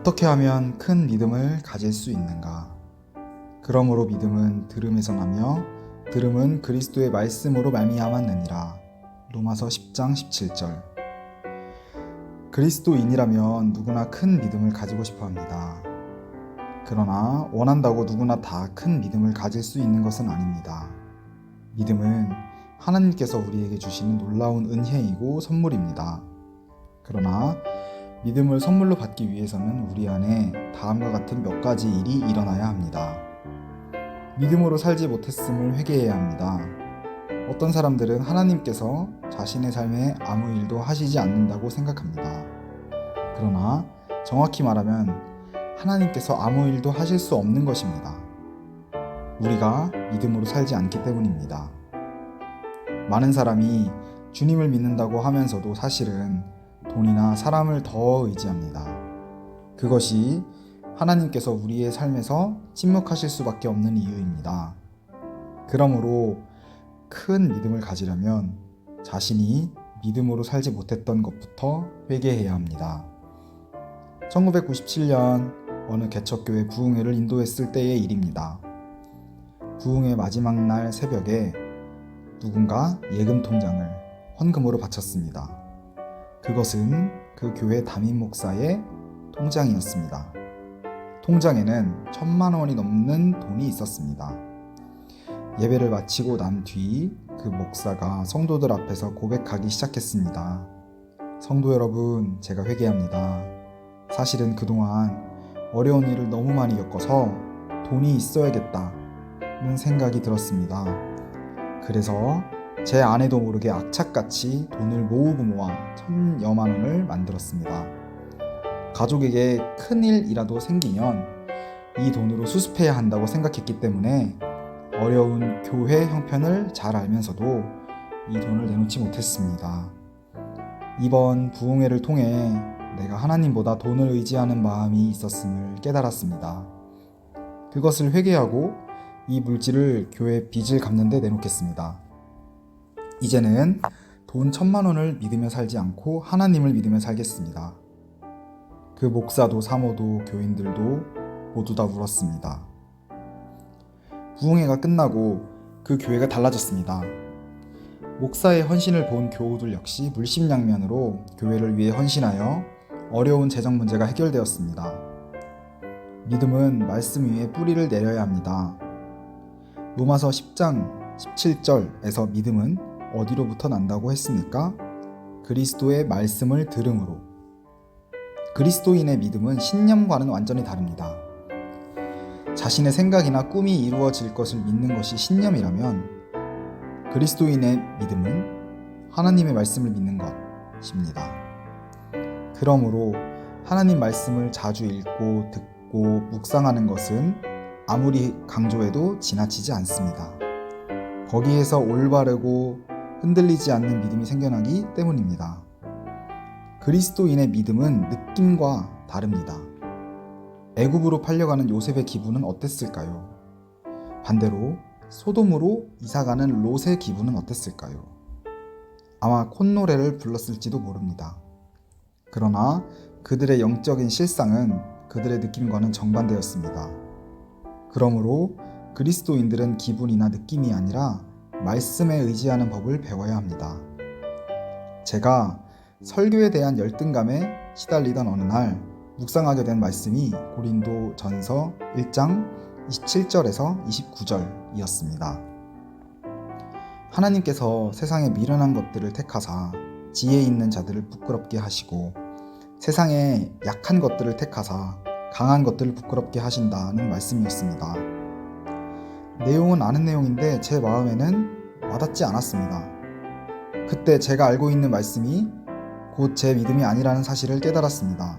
어떻게 하면 큰 믿음을 가질 수 있는가? 그러므로 믿음은 들음에서 나며 들음은 그리스도의 말씀으로 말미암았느니라. 로마서 10장 17절. 그리스도인이라면 누구나 큰 믿음을 가지고 싶어 합니다. 그러나 원한다고 누구나 다 큰 믿음을 가질 수 있는 것은 아닙니다. 믿음은 하나님께서 우리에게 주시는 놀라운 은혜이고 선물입니다. 그러나 믿음을 선물로 받기 위해서는 우리 안에 다음과 같은 몇 가지 일이 일어나야 합니다. 믿음으로 살지 못했음을 회개해야 합니다. 어떤 사람들은 하나님께서 자신의 삶에 아무 일도 하시지 않는다고 생각합니다. 그러나 정확히 말하면 하나님께서 아무 일도 하실 수 없는 것입니다. 우리가 믿음으로 살지 않기 때문입니다. 많은 사람이 주님을 믿는다고 하면서도 사실은 돈이나 사람을 더 의지합니다. 그것이 하나님께서 우리의 삶에서 침묵하실 수밖에 없는 이유입니다. 그러므로 큰 믿음을 가지려면 자신이 믿음으로 살지 못했던 것부터 회개해야 합니다. 1997년 어느 개척교회 부흥회를 인도했을 때의 일입니다. 부흥회 마지막 날 새벽에 누군가 예금 통장을 헌금으로 바쳤습니다. 그것은 그 교회 담임 목사의 통장이었습니다. 통장에는 1,000만 원이 넘는 돈이 있었습니다. 예배를 마치고 난 뒤 그 목사가 성도들 앞에서 고백하기 시작했습니다. 성도 여러분, 제가 회개합니다. 사실은 그동안 어려운 일을 너무 많이 겪어서 돈이 있어야겠다는 생각이 들었습니다. 그래서 제 아내도 모르게 악착같이 돈을 모으고 모아 1,000여만 원을 만들었습니다. 가족에게 큰일이라도 생기면 이 돈으로 수습해야 한다고 생각했기 때문에 어려운 교회 형편을 잘 알면서도 이 돈을 내놓지 못했습니다. 이번 부흥회를 통해 내가 하나님보다 돈을 의지하는 마음이 있었음을 깨달았습니다. 그것을 회개하고 이 물질을 교회 빚을 갚는 데 내놓겠습니다. 이제는 돈 1,000만 원을 믿으며 살지 않고 하나님을 믿으며 살겠습니다. 그 목사도 사모도 교인들도 모두 다 울었습니다. 부흥회가 끝나고 그 교회가 달라졌습니다. 목사의 헌신을 본 교우들 역시 물심양면으로 교회를 위해 헌신하여 어려운 재정 문제가 해결되었습니다. 믿음은 말씀 위에 뿌리를 내려야 합니다. 로마서 10장 17절에서 믿음은 어디로부터 난다고 했습니까? 그리스도의 말씀을 들음으로. 그리스도인의 믿음은 신념과는 완전히 다릅니다. 자신의 생각이나 꿈이 이루어질 것을 믿는 것이 신념이라면 그리스도인의 믿음은 하나님의 말씀을 믿는 것입니다. 그러므로 하나님 말씀을 자주 읽고 듣고 묵상하는 것은 아무리 강조해도 지나치지 않습니다. 거기에서 올바르고 흔들리지 않는 믿음이 생겨나기 때문입니다. 그리스도인의 믿음은 느낌과 다릅니다. 애굽으로 팔려가는 요셉의 기분은 어땠을까요? 반대로 소돔으로 이사가는 롯의 기분은 어땠을까요? 아마 콧노래를 불렀을지도 모릅니다. 그러나 그들의 영적인 실상은 그들의 느낌과는 정반대였습니다. 그러므로 그리스도인들은 기분이나 느낌이 아니라 말씀에 의지하는 법을 배워야 합니다. 제가 설교에 대한 열등감에 시달리던 어느 날 묵상하게 된 말씀이 고린도 전서 1장 27절에서 29절이었습니다. 하나님께서 세상의 미련한 것들을 택하사 지혜 있는 자들을 부끄럽게 하시고 세상의 약한 것들을 택하사 강한 것들을 부끄럽게 하신다는 말씀이었습니다. 내용은 아는 내용인데 제 마음에는 와닿지 않았습니다. 그때 제가 알고 있는 말씀이 곧 제 믿음이 아니라는 사실을 깨달았습니다.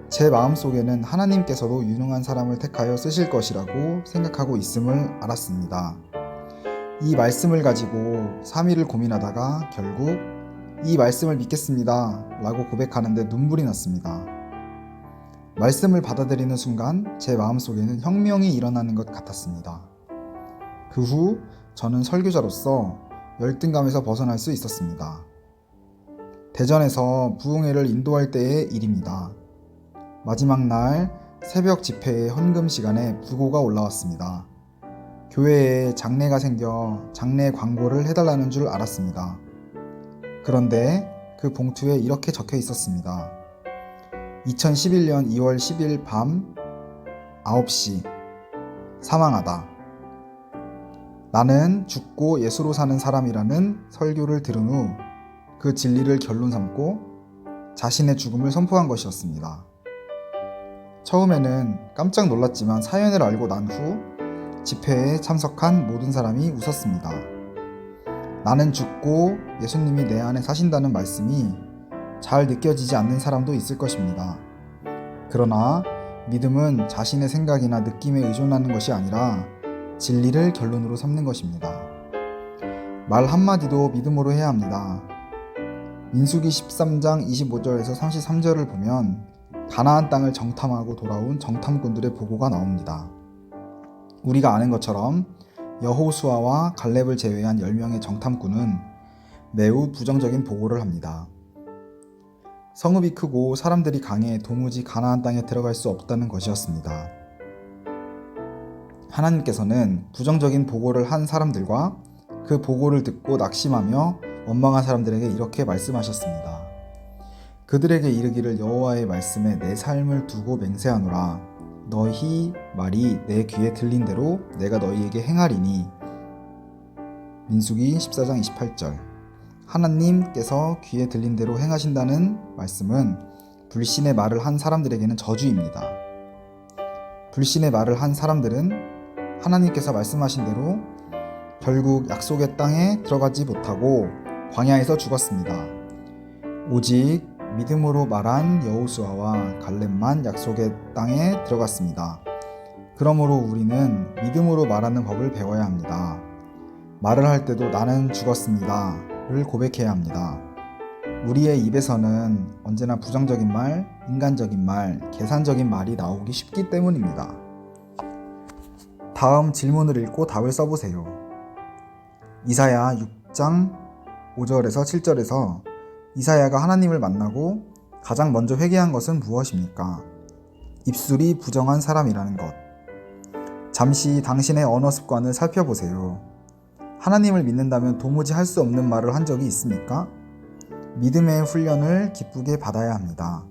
제 마음속에는 하나님께서도 유능한 사람을 택하여 쓰실 것이라고 생각하고 있음을 알았습니다. 이 말씀을 가지고 3일을 고민하다가 결국 이 말씀을 믿겠습니다 라고 고백하는데 눈물이 났습니다. 말씀을 받아들이는 순간 제 마음속에는 혁명이 일어나는 것 같았습니다. 그 후 저는 설교자로서 열등감에서 벗어날 수 있었습니다. 대전에서 부흥회를 인도할 때의 일입니다. 마지막 날 새벽 집회의 헌금 시간에 부고가 올라왔습니다. 교회에 장례가 생겨 장례 광고를 해달라는 줄 알았습니다. 그런데 그 봉투에 이렇게 적혀 있었습니다. 2011년 2월 10일 밤 9시 사망하다. 나는 죽고 예수로 사는 사람이라는 설교를 들은 후 그 진리를 결론 삼고 자신의 죽음을 선포한 것이었습니다. 처음에는 깜짝 놀랐지만 사연을 알고 난 후 집회에 참석한 모든 사람이 웃었습니다. 나는 죽고 예수님이 내 안에 사신다는 말씀이 잘 느껴지지 않는 사람도 있을 것입니다. 그러나 믿음은 자신의 생각이나 느낌에 의존하는 것이 아니라 진리를 결론으로 삼는 것입니다. 말 한마디도 믿음으로 해야 합니다. 민수기 13장 25절에서 33절을 보면 가나안 땅을 정탐하고 돌아온 정탐꾼들의 보고가 나옵니다. 우리가 아는 것처럼 여호수아와 갈렙을 제외한 10명의 정탐꾼은 매우 부정적인 보고를 합니다. 성읍이 크고 사람들이 강해 도무지 가나안 땅에 들어갈 수 없다는 것이었습니다. 하나님께서는 부정적인 보고를 한 사람들과 그 보고를 듣고 낙심하며 원망한 사람들에게 이렇게 말씀하셨습니다. 그들에게 이르기를 여호와의 말씀에 내 삶을 두고 맹세하노라. 너희 말이 내 귀에 들린 대로 내가 너희에게 행하리니. 민수기 14장 28절. 하나님께서 귀에 들린 대로 행하신다는 말씀은 불신의 말을 한 사람들에게는 저주입니다. 불신의 말을 한 사람들은 하나님께서 말씀하신 대로 결국 약속의 땅에 들어가지 못하고 광야에서 죽었습니다. 오직 믿음으로 말한 여호수아와 갈렙만 약속의 땅에 들어갔습니다. 그러므로 우리는 믿음으로 말하는 법을 배워야 합니다. 말을 할 때도 나는 죽었습니다를 고백해야 합니다. 우리의 입에서는 언제나 부정적인 말, 인간적인 말, 계산적인 말이 나오기 쉽기 때문입니다. 다음 질문을 읽고 답을 써보세요. 이사야 6장 5절에서 7절에서 이사야가 하나님을 만나고 가장 먼저 회개한 것은 무엇입니까? 입술이 부정한 사람이라는 것. 잠시 당신의 언어 습관을 살펴보세요. 하나님을 믿는다면 도무지 할 수 없는 말을 한 적이 있습니까? 믿음의 훈련을 기쁘게 받아야 합니다.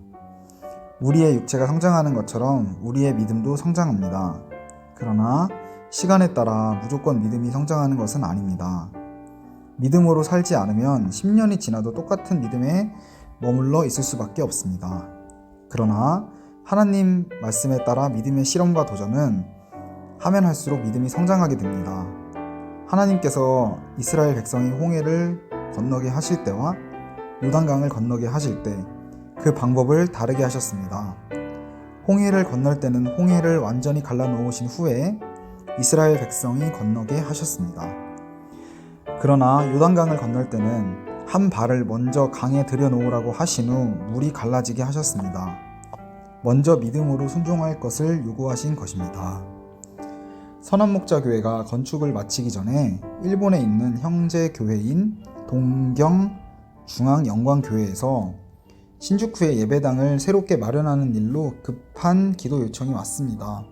우리의 육체가 성장하는 것처럼 우리의 믿음도 성장합니다. 그러나 시간에 따라 무조건 믿음이 성장하는 것은 아닙니다. 믿음으로 살지 않으면 10년이 지나도 똑같은 믿음에 머물러 있을 수밖에 없습니다. 그러나 하나님 말씀에 따라 믿음의 실험과 도전은 하면 할수록 믿음이 성장하게 됩니다. 하나님께서 이스라엘 백성이 홍해를 건너게 하실 때와 요단강을 건너게 하실 때 그 방법을 다르게 하셨습니다. 홍해를 건널 때는 홍해를 완전히 갈라놓으신 후에 이스라엘 백성이 건너게 하셨습니다. 그러나 요단강을 건널 때는 한 발을 먼저 강에 들여놓으라고 하신 후 물이 갈라지게 하셨습니다. 먼저 믿음으로 순종할 것을 요구하신 것입니다. 선한목자교회가 건축을 마치기 전에 일본에 있는 형제 교회인 동경 중앙영광교회에서 신주쿠의 예배당을 새롭게 마련하는 일로 급한 기도 요청이 왔습니다.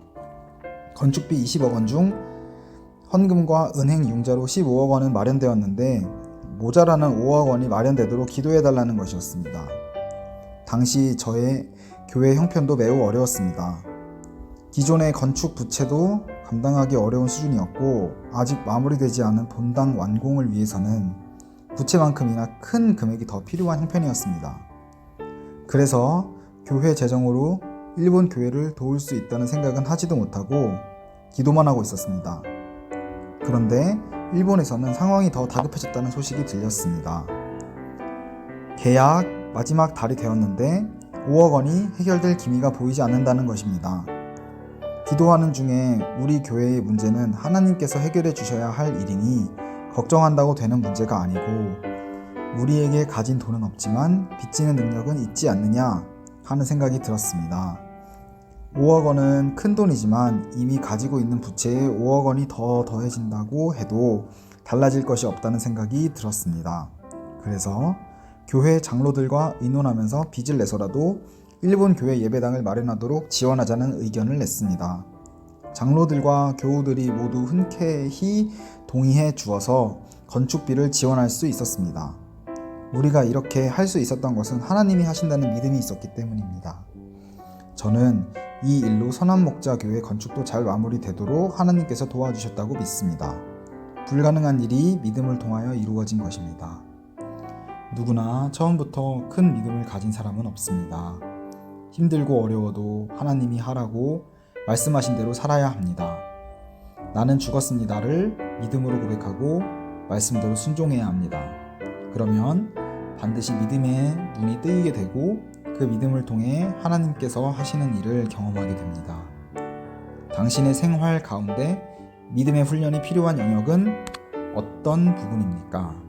건축비 20억 원 중 헌금과 은행 융자로 15억 원은 마련되었는데 모자라는 5억 원이 마련되도록 기도해달라는 것이었습니다. 당시 저의 교회 형편도 매우 어려웠습니다. 기존의 건축 부채도 감당하기 어려운 수준이었고 아직 마무리되지 않은 본당 완공을 위해서는 부채만큼이나 큰 금액이 더 필요한 형편이었습니다. 그래서 교회 재정으로 일본 교회를 도울 수 있다는 생각은 하지도 못하고 기도만 하고 있었습니다. 그런데 일본에서는 상황이 더 다급해졌다는 소식이 들렸습니다. 계약 마지막 달이 되었는데 5억 원이 해결될 기미가 보이지 않는다는 것입니다. 기도하는 중에 우리 교회의 문제는 하나님께서 해결해 주셔야 할 일이니 걱정한다고 되는 문제가 아니고 우리에게 가진 돈은 없지만 빚지는 능력은 있지 않느냐 하는 생각이 들었습니다. 5억 원은 큰 돈이지만 이미 가지고 있는 부채에 5억 원이 더 더해진다고 해도 달라질 것이 없다는 생각이 들었습니다. 그래서 교회 장로들과 의논하면서 빚을 내서라도 일본 교회 예배당을 마련하도록 지원하자는 의견을 냈습니다. 장로들과 교우들이 모두 흔쾌히 동의해 주어서 건축비를 지원할 수 있었습니다. 우리가 이렇게 할 수 있었던 것은 하나님이 하신다는 믿음이 있었기 때문입니다. 저는 이 일로 선한목자교회 건축도 잘 마무리되도록 하나님께서 도와주셨다고 믿습니다. 불가능한 일이 믿음을 통하여 이루어진 것입니다. 누구나 처음부터 큰 믿음을 가진 사람은 없습니다. 힘들고 어려워도 하나님이 하라고 말씀하신 대로 살아야 합니다. 나는 죽었습니다를 믿음으로 고백하고 말씀대로 순종해야 합니다. 그러면 반드시 믿음의 눈이 뜨이게 되고 그 믿음을 통해 하나님께서 하시는 일을 경험하게 됩니다. 당신의 생활 가운데 믿음의 훈련이 필요한 영역은 어떤 부분입니까?